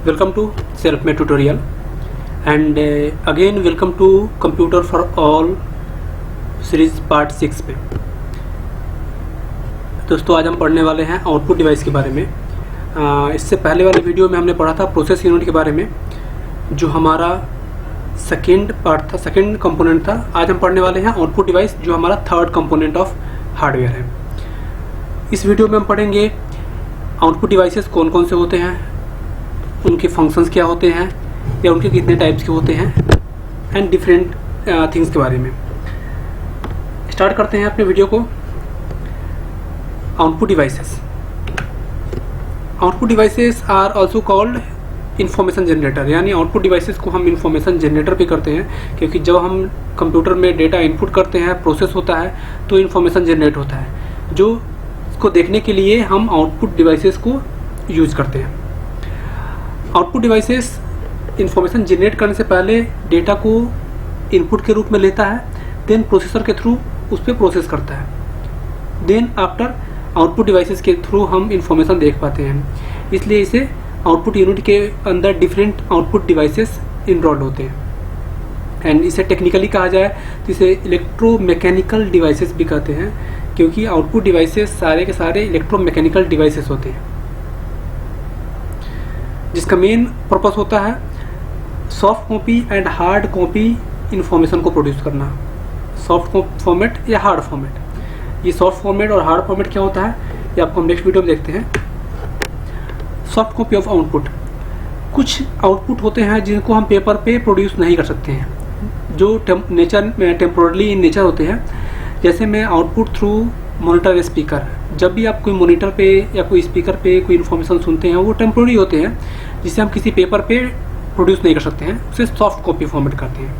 Welcome to self-made tutorial and again welcome to computer for all series part 6 पे। दोस्तों आज हम पढ़ने वाले हैं आउटपुट डिवाइस के बारे में। इससे पहले वाले वीडियो में हमने पढ़ा था प्रोसेस यूनिट के बारे में, जो हमारा सेकेंड पार्ट था, सेकेंड कंपोनेंट था। आज हम पढ़ने वाले हैं आउटपुट डिवाइस, जो हमारा थर्ड कंपोनेंट ऑफ हार्डवेयर है। इस वीडियो में हम पढ़ेंगे आउटपुट डिवाइसेस कौन कौन से होते हैं, उनके फंक्शंस क्या होते हैं या उनके कितने टाइप्स के होते हैं, एंड डिफरेंट थिंग्स के बारे में। स्टार्ट करते हैं अपने वीडियो को। Output devices are also called information generator, यानी आउटपुट डिवाइसेस को हम इंफॉर्मेशन जनरेटर भी करते हैं, क्योंकि जब हम कंप्यूटर में डेटा इनपुट करते हैं, प्रोसेस होता है, तो इंफॉर्मेशन जनरेट होता है, जो इसको देखने के लिए हम आउटपुट डिवाइसेस को यूज करते हैं। आउटपुट डिवाइसेस इंफॉर्मेशन जनरेट करने से पहले डेटा को इनपुट के रूप में लेता है, देन प्रोसेसर के थ्रू उस पर प्रोसेस करता है, देन आफ्टर आउटपुट डिवाइसेस के थ्रू हम इंफॉर्मेशन देख पाते हैं। इसलिए इसे आउटपुट यूनिट के अंदर डिफरेंट आउटपुट डिवाइसेस इनरोल्ड होते हैं। एंड इसे टेक्निकली कहा जाए तो इसे इलेक्ट्रोमैकेनिकल डिवाइसेस भी कहते हैं, क्योंकि आउटपुट डिवाइसेस सारे के सारे इलेक्ट्रोमैकेनिकल डिवाइसेस होते हैं, जिसका मेन पर्पस होता है soft copy and hard copy information को प्रोड्यूस करना। सॉफ्ट फॉर्मेट या हार्ड फॉर्मेट, ये सॉफ्ट फॉर्मेट और हार्ड फॉर्मेट क्या होता है ये आपको हम नेक्स्ट वीडियो में देखते हैं। सॉफ्ट कॉपी ऑफ आउटपुट, कुछ आउटपुट होते हैं जिनको हम पेपर पे प्रोड्यूस नहीं कर सकते हैं, जो टेम्पोरली इन नेचर होते हैं। जैसे मैं आउटपुट थ्रू मॉनिटर स्पीकर, जब भी आप कोई मॉनिटर पे या कोई स्पीकर पे कोई इन्फॉर्मेशन सुनते हैं, वो टेम्पोररी होते हैं, जिसे हम किसी पेपर पे प्रोड्यूस नहीं कर सकते हैं, उसे सॉफ्ट कॉपी फॉर्मेट करते हैं।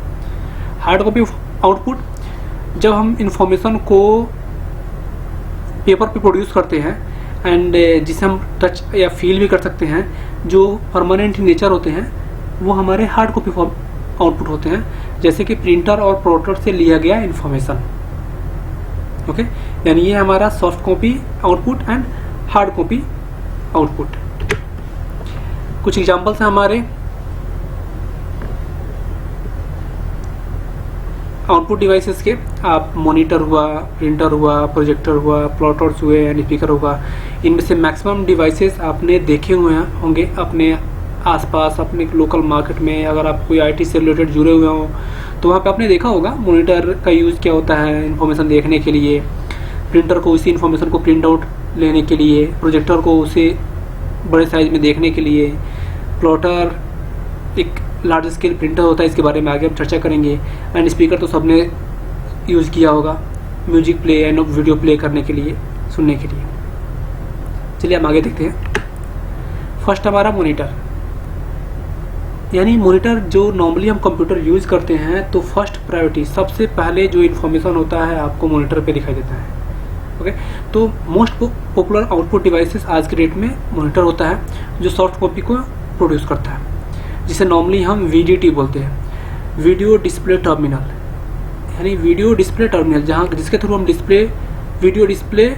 हार्ड कॉपी आउटपुट, जब हम इंफॉर्मेशन को पेपर पे प्रोड्यूस करते हैं एंड जिसे हम टच या फील भी कर सकते हैं, जो परमानेंट नेचर होते हैं, वो हमारे हार्ड कॉपी आउटपुट होते हैं, जैसे कि प्रिंटर और प्रोडक्ट से लिया गया इंफॉर्मेशन। ओके, यानी ये हमारा soft copy output and hard copy output. कुछ एग्जांपल्स हैं हमारे आउटपुट डिवाइसेस के। आप मॉनिटर हुआ, प्रिंटर हुआ, प्रोजेक्टर हुआ, प्लॉटर्स हुए एंड स्पीकर हुआ। इनमें से मैक्सिमम डिवाइसेस आपने देखे हुए होंगे अपने आसपास, अपने लोकल मार्केट में। अगर आप कोई आईटी से रिलेटेड जुड़े हुए हों तो वहाँ पे आपने देखा होगा मॉनिटर का यूज़ क्या होता है इन्फॉर्मेशन देखने के लिए, प्रिंटर को उसी इन्फॉर्मेशन को प्रिंट आउट लेने के लिए, प्रोजेक्टर को उसे बड़े साइज में देखने के लिए, प्लॉटर एक लार्ज स्केल प्रिंटर होता है, इसके बारे में आगे हम चर्चा करेंगे। एंड स्पीकर तो सबने यूज़ किया होगा music play and video play करने के लिए, सुनने के लिए। चलिए हम आगे देखते हैं। फर्स्ट हमारा मॉनिटर, यानी मॉनिटर जो नॉर्मली हम कंप्यूटर यूज़ करते हैं, तो फर्स्ट प्रायोरिटी, सबसे पहले जो इन्फॉर्मेशन होता है आपको मॉनिटर पे दिखाई देता है। ओके, तो मोस्ट पॉपुलर आउटपुट डिवाइसेस आज के डेट में मॉनिटर होता है, जो सॉफ्ट कॉपी को प्रोड्यूस करता है, जिसे नॉर्मली हम वीडीटी बोलते हैं, वीडियो डिस्प्ले टर्मिनल। यानी वीडियो डिस्प्ले टर्मिनल, जहाँ जिसके थ्रू हम वीडियो डिस्प्ले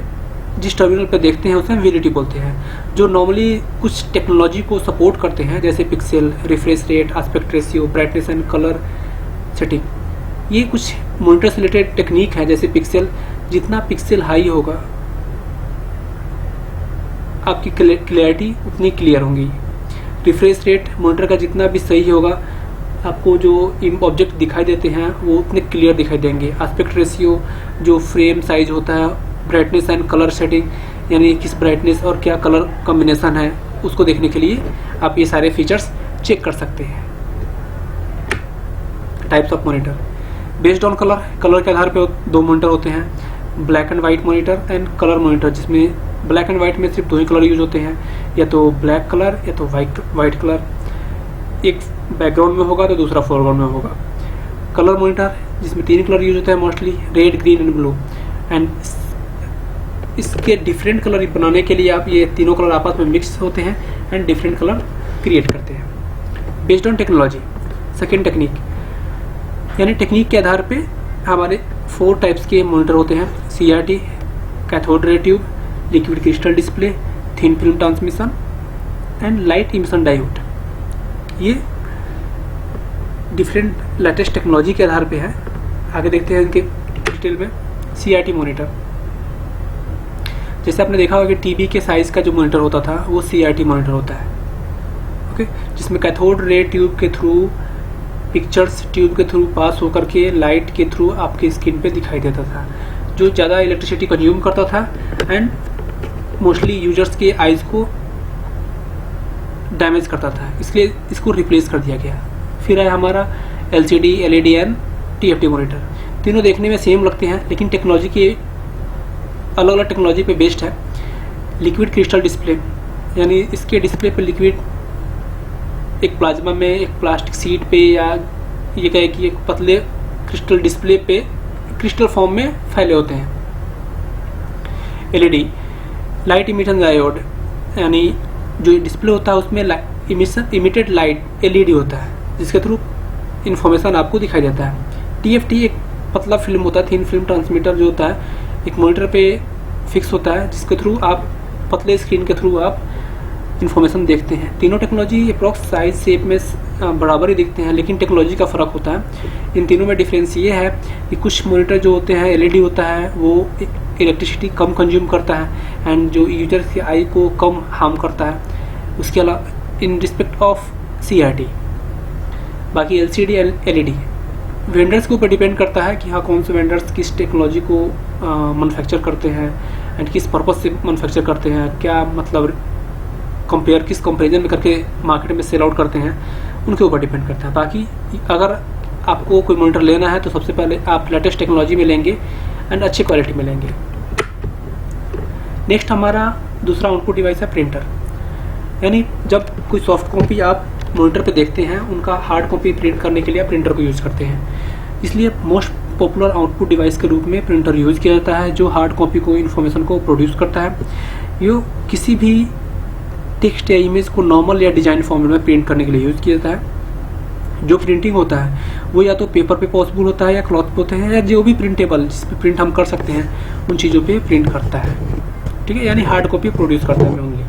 जिस टर्मिनल पे देखते हैं उसे हम वीडीटी बोलते हैं, जो नॉर्मली कुछ टेक्नोलॉजी को सपोर्ट करते हैं, जैसे pixel, refresh rate, aspect ratio, brightness and colour setting. ये कुछ मॉनिटर से रिलेटेड टेक्निक है। जैसे पिक्सल, जितना पिक्सल हाई होगा आपकी क्लैरिटी उतनी क्लियर होगी। रिफ्रेश रेट मॉनिटर का जितना भी सही होगा, आपको जो ऑब्जेक्ट दिखाई देते हैं वो उतने क्लियर दिखाई देंगे। एस्पेक्ट रेशियो, जो फ्रेम साइज होता है, ब्राइटनेस एंड कलर सेटिंग, यानी किस ब्राइटनेस और क्या कलर कॉम्बिनेशन है, उसको देखने के लिए आप ये सारे फीचर्स चेक कर सकते हैं। Types of monitor based on colour, colour के आधार पर दो मॉनिटर होते हैं, black and white monitor and colour monitor, जिसमें ब्लैक एंड वाइट में सिर्फ दो ही कलर यूज होते हैं, या तो ब्लैक कलर या तो वाइट कलर। एक बैकग्राउंड में होगा तो दूसरा फोरग्राउंड में होगा। कलर मॉनिटर जिसमें तीन कलर यूज होते हैं mostly, red, green and blue. And इसके डिफरेंट कलर बनाने के लिए आप ये तीनों कलर आपस में मिक्स होते हैं एंड डिफरेंट कलर क्रिएट करते हैं। Based on technology, second technique, यानी टेक्निक के आधार पे हमारे 4 टाइप्स के मॉनिटर होते हैं। CRT, cathode ray tube, liquid crystal display, thin film transmission and light emission diode. ये डिफरेंट लेटेस्ट टेक्नोलॉजी के आधार पे है। आगे देखते हैं इनके डिटेल में। CRT मॉनिटर, जैसे आपने देखा होगा कि टीवी के साइज़ का जो मॉनिटर होता था वो CRT मॉनिटर होता है, ओके, जिसमें कैथोड रे ट्यूब के थ्रू पिक्चर्स ट्यूब के थ्रू पास होकर के लाइट के थ्रू आपकी स्क्रीन पे दिखाई देता था, जो ज़्यादा इलेक्ट्रिसिटी कंज्यूम करता था एंड मोस्टली यूजर्स के आइज़ को डैमेज करता था, इसलिए इसको रिप्लेस कर दिया गया। फिर है हमारा LCD, LED and TFT monitor. तीनों देखने में सेम लगते हैं लेकिन टेक्नोलॉजी के अलग अलग टेक्नोलॉजी पे बेस्ड है। लिक्विड क्रिस्टल डिस्प्ले, यानी इसके डिस्प्ले पे लिक्विड एक प्लाज्मा में, एक प्लास्टिक शीट पे, या ये कहे कि एक पतले क्रिस्टल डिस्प्ले पे क्रिस्टल फॉर्म में फैले होते हैं। LED, लाइट इमिशन डायोड, यानी जो डिस्प्ले होता है उसमें इमिटेड लाइट LED होता है, जिसके थ्रू इन्फॉर्मेशन आपको दिखाई देता है। TFT एक पतला फिल्म होता है, थिन फिल्म ट्रांसमीटर जो होता है, एक मॉनिटर पे फिक्स होता है, जिसके थ्रू आप पतले स्क्रीन के थ्रू आप इन्फॉर्मेशन देखते हैं। तीनों टेक्नोलॉजी अप्रॉक्स साइज शेप में बराबर ही दिखते हैं, लेकिन टेक्नोलॉजी का फ़र्क होता है। इन तीनों में डिफरेंस ये है कि कुछ मॉनिटर जो होते हैं LED होता है वो इलेक्ट्रिसिटी कम कंज्यूम करता है एंड जो यूजर की आई को कम हार्म करता है, उसके अलावा इन रिस्पेक्ट ऑफ CRT। बाकी LCD LED वेंडर्स के ऊपर डिपेंड करता है कि हाँ कौन से वेंडर्स किस टेक्नोलॉजी को मैन्युफैक्चर करते हैं एंड किस पर्पज़ से मैन्युफैक्चर करते हैं, क्या मतलब किस कंपेरिजन में करके मार्केट में सेल आउट करते हैं, उनके ऊपर डिपेंड करता है। बाकी अगर आपको कोई मॉनिटर लेना है तो सबसे पहले आप लेटेस्ट टेक्नोलॉजी में लेंगे एंड अच्छी क्वालिटी में लेंगे। नेक्स्ट हमारा दूसरा आउटपुट डिवाइस है प्रिंटर, यानी जब कोई सॉफ्ट कॉपी आप मॉनिटर पे देखते हैं उनका हार्ड कॉपी प्रिंट करने के लिए आप प्रिंटर को यूज़ करते हैं। इसलिए मोस्ट पॉपुलर आउटपुट डिवाइस के रूप में प्रिंटर यूज़ किया जाता है, जो हार्ड कॉपी को इन्फॉर्मेशन को प्रोड्यूस करता है। ये किसी भी टेक्स्ट या इमेज को नॉर्मल या डिजाइन फॉर्मेट में प्रिंट करने के लिए यूज़ किया जाता है। जो प्रिंटिंग होता है वो या तो पेपर पे पॉसिबल होता है या क्लॉथ पे होता है, या जो भी प्रिंटेबल जिस पे प्रिंट हम कर सकते हैं उन चीज़ों पे प्रिंट करता है, ठीक है, यानी हार्ड कॉपी प्रोड्यूस करता है ओनली।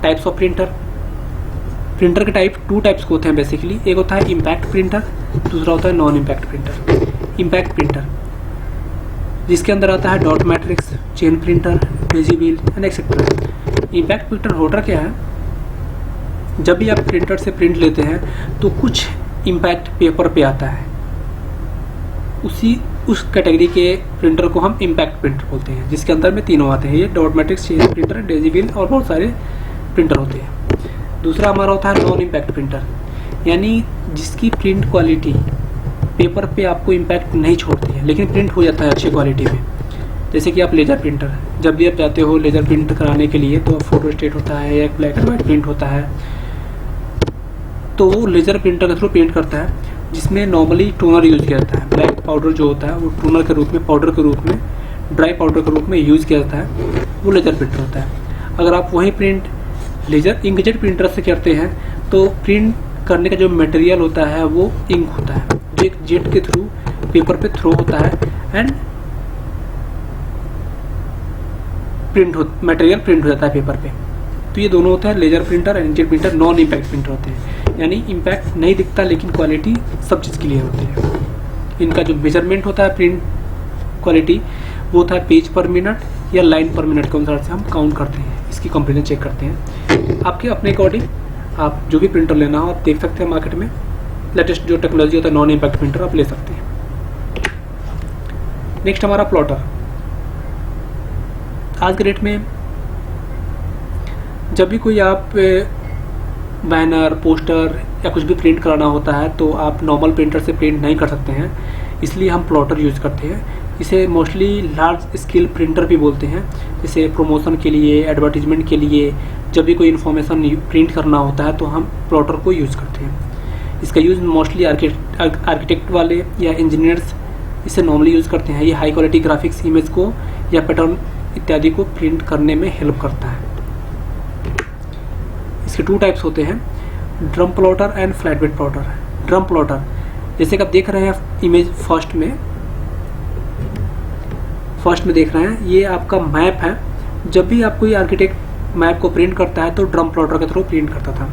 टाइप्स ऑफ प्रिंटर के टाइप 2 टाइप्स के होते हैं बेसिकली। एक होता है इम्पैक्ट प्रिंटर, दूसरा होता है non impact printer. Impact printer जिसके अंदर आता है dot matrix, chain printer, Daisy wheel and etcetera. Impact printer होता क्या है, जब भी आप प्रिंटर से प्रिंट लेते हैं तो कुछ इम्पैक्ट पेपर पे आता है, उस कैटेगरी के प्रिंटर को हम इम्पैक्ट प्रिंटर बोलते हैं, जिसके अंदर में तीनों आते हैं, ये dot matrix, chain printer, Daisy wheel और बहुत सारे प्रिंटर होते हैं। दूसरा हमारा होता है नॉन इम्पैक्ट प्रिंटर, यानी जिसकी प्रिंट क्वालिटी पेपर पे आपको इम्पैक्ट नहीं छोड़ती है लेकिन प्रिंट हो जाता है अच्छी क्वालिटी में। जैसे कि आप लेज़र प्रिंटर, जब भी आप जाते हो लेज़र प्रिंट कराने के लिए तो फोटो स्टेट होता है या ब्लैक एंड वाइट प्रिंट होता है, तो वो लेज़र प्रिंटर के थ्रू प्रिंट करता है, जिसमें नॉर्मली टोनर यूज़ किया जाता है। ब्लैक पाउडर जो होता है वो टोनर के रूप में, पाउडर के रूप में, ड्राई पाउडर के रूप में यूज़ किया जाता है, वो लेज़र प्रिंटर होता है। अगर आप वही प्रिंट लेज़र इंकजेट प्रिंटर से करते हैं तो प्रिंट करने का जो मटेरियल होता है वो इंक होता है, जो एक जेट के थ्रू पेपर पे थ्रो होता है एंड मटेरियल प्रिंट हो जाता है पेपर पे। तो ये दोनों होता है laser printer and inkjet printer. Non impact printer होते हैं, यानी इम्पैक्ट नहीं दिखता लेकिन क्वालिटी सब चीज़ क्लियर होती है। इनका जो मेजरमेंट होता है प्रिंट क्वालिटी वो होता है पेज पर मिनट या लाइन पर मिनट के अनुसार से हम काउंट करते हैं, इसकी कंपेरिजन चेक करते हैं। आपके अपने अकॉर्डिंग आप जो भी प्रिंटर लेना हो आप देख सकते हैं मार्केट में, लेटेस्ट जो टेक्नोलॉजी होता है नॉन इम्पैक्ट प्रिंटर आप ले सकते हैं। नेक्स्ट हमारा प्लॉटर। आज के डेट में जब भी कोई आप बैनर, पोस्टर या कुछ भी प्रिंट कराना होता है तो आप नॉर्मल प्रिंटर से प्रिंट नहीं कर सकते हैं, इसलिए हम प्लॉटर यूज़ करते हैं। इसे मोस्टली लार्ज स्केल प्रिंटर भी बोलते हैं। जैसे प्रमोशन के लिए, एडवर्टीजमेंट के लिए, जब भी कोई इन्फॉर्मेशन प्रिंट करना होता है तो हम प्लॉटर को यूज़ करते हैं। इसका यूज़ मोस्टली आर्किटेक्ट वाले या इंजीनियर्स इसे नॉर्मली यूज़ करते हैं। ये हाई क्वालिटी ग्राफिक्स, इमेज को या पैटर्न इत्यादि को प्रिंट करने में हेल्प करता है। इसके 2 टाइप्स होते हैं, drum plotter and flat bed plotter. Drum plotter जैसे कि आप देख रहे हैं इमेज फर्स्ट में देख रहे हैं, ये आपका मैप है। जब भी आप कोई आर्किटेक्ट मैप को प्रिंट करता है तो ड्रम प्लॉटर के थ्रू प्रिंट करता था।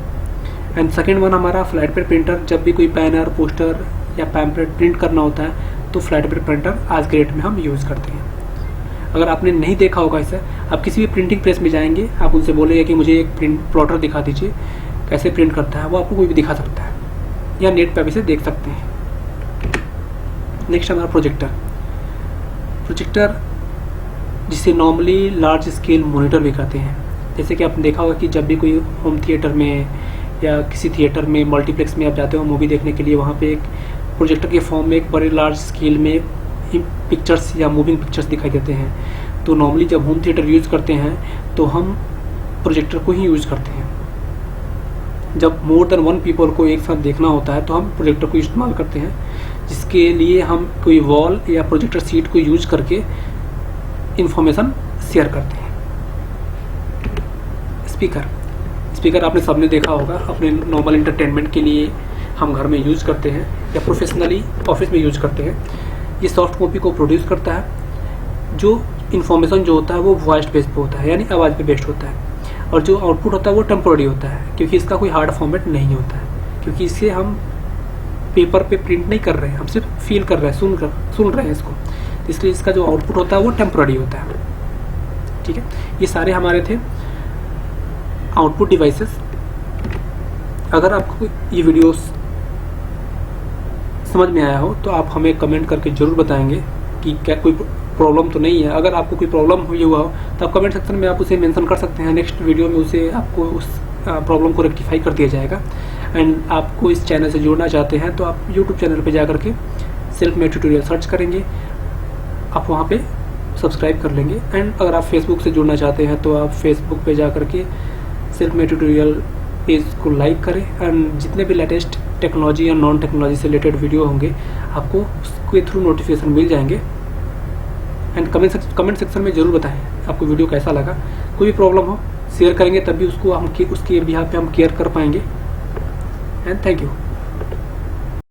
एंड सेकेंड वन हमारा फ्लैट पैड प्रिंटर, जब भी कोई बैनर, पोस्टर या पैम्पलेट प्रिंट करना होता है तो फ्लैट पैड प्रिंटर आज के डेट में हम यूज़ करते हैं। अगर आपने नहीं देखा होगा इसे, आप किसी भी प्रिंटिंग प्रेस में जाएंगे, आप उनसे बोलेंगे कि मुझे एक प्रिंट प्लॉटर दिखा दीजिए कैसे प्रिंट करता है, वो आपको कोई भी दिखा सकता है या नेट पर भी इसे देख सकते हैं। नेक्स्ट हमारा प्रोजेक्टर जिसे नॉर्मली लार्ज स्केल मॉनिटर भी कहते हैं। जैसे कि आपने देखा होगा कि जब भी कोई होम थिएटर में या किसी थिएटर में, मल्टीप्लेक्स में आप जाते हो मूवी देखने के लिए, वहाँ पे एक प्रोजेक्टर के फॉर्म में एक बड़े लार्ज स्केल में पिक्चर्स या मूविंग पिक्चर्स दिखाई देते हैं। तो नॉर्मली जब होम थिएटर यूज़ करते हैं तो हम प्रोजेक्टर को ही यूज़ करते हैं। जब मोर देन वन पीपल को एक साथ देखना होता है तो हम प्रोजेक्टर को इस्तेमाल करते हैं, जिसके लिए हम कोई वॉल या प्रोजेक्टर सीट को यूज करके इंफॉर्मेशन शेयर करते हैं। स्पीकर आपने सबने देखा होगा, अपने नॉर्मल इंटरटेनमेंट के लिए हम घर में यूज़ करते हैं या प्रोफेशनली ऑफिस में यूज़ करते हैं। ये सॉफ्ट कॉपी को प्रोड्यूस करता है। जो इन्फॉर्मेशन जो होता है वो वॉइस बेस पे होता है, यानी आवाज़ पे बेस्ड होता है, और जो आउटपुट होता है वो टेम्पोररी होता है, क्योंकि इसका कोई हार्ड फॉर्मेट नहीं होता है, क्योंकि इसे हम पेपर पे प्रिंट नहीं कर रहे हैं, हम सिर्फ फील कर रहे हैं, सुन रहे हैं इसको, इसलिए इसका जो आउटपुट होता है वो टेम्पोररी होता है। ठीक है, ये सारे हमारे थे आउटपुट डिवाइसेस। अगर आपको ये वीडियो समझ में आया हो तो आप हमें कमेंट करके ज़रूर बताएंगे कि क्या कोई प्रॉब्लम तो नहीं है। अगर आपको कोई प्रॉब्लम हुई हुआ हो तो आप कमेंट सेक्शन में आप उसे मेंशन कर सकते हैं। नेक्स्ट वीडियो में उसे आपको उस प्रॉब्लम को रेक्टिफाई कर दिया जाएगा। एंड आपको इस चैनल से जुड़ना चाहते हैं तो आप यूट्यूब चैनल पे जा करके सेल्फ मेड ट्यूटोरियल सर्च करेंगे, आप वहाँ पे सब्सक्राइब कर लेंगे। एंड अगर आप फेसबुक से जुड़ना चाहते हैं तो आप फेसबुक पे जा करके सेल्फ मेड ट्यूटोरियल पेज को लाइक करें। एंड जितने भी लेटेस्ट टेक्नोलॉजी या नॉन टेक्नोलॉजी से रिलेटेड वीडियो होंगे आपको उसके थ्रू नोटिफिकेशन मिल जाएंगे। एंड कमेंट सेक्शन में ज़रूर बताएं आपको वीडियो कैसा लगा। कोई भी प्रॉब्लम हो शेयर करेंगे, तभी उसको हम उसके बिहाफ पे हम केयर कर पाएंगे। And thank you.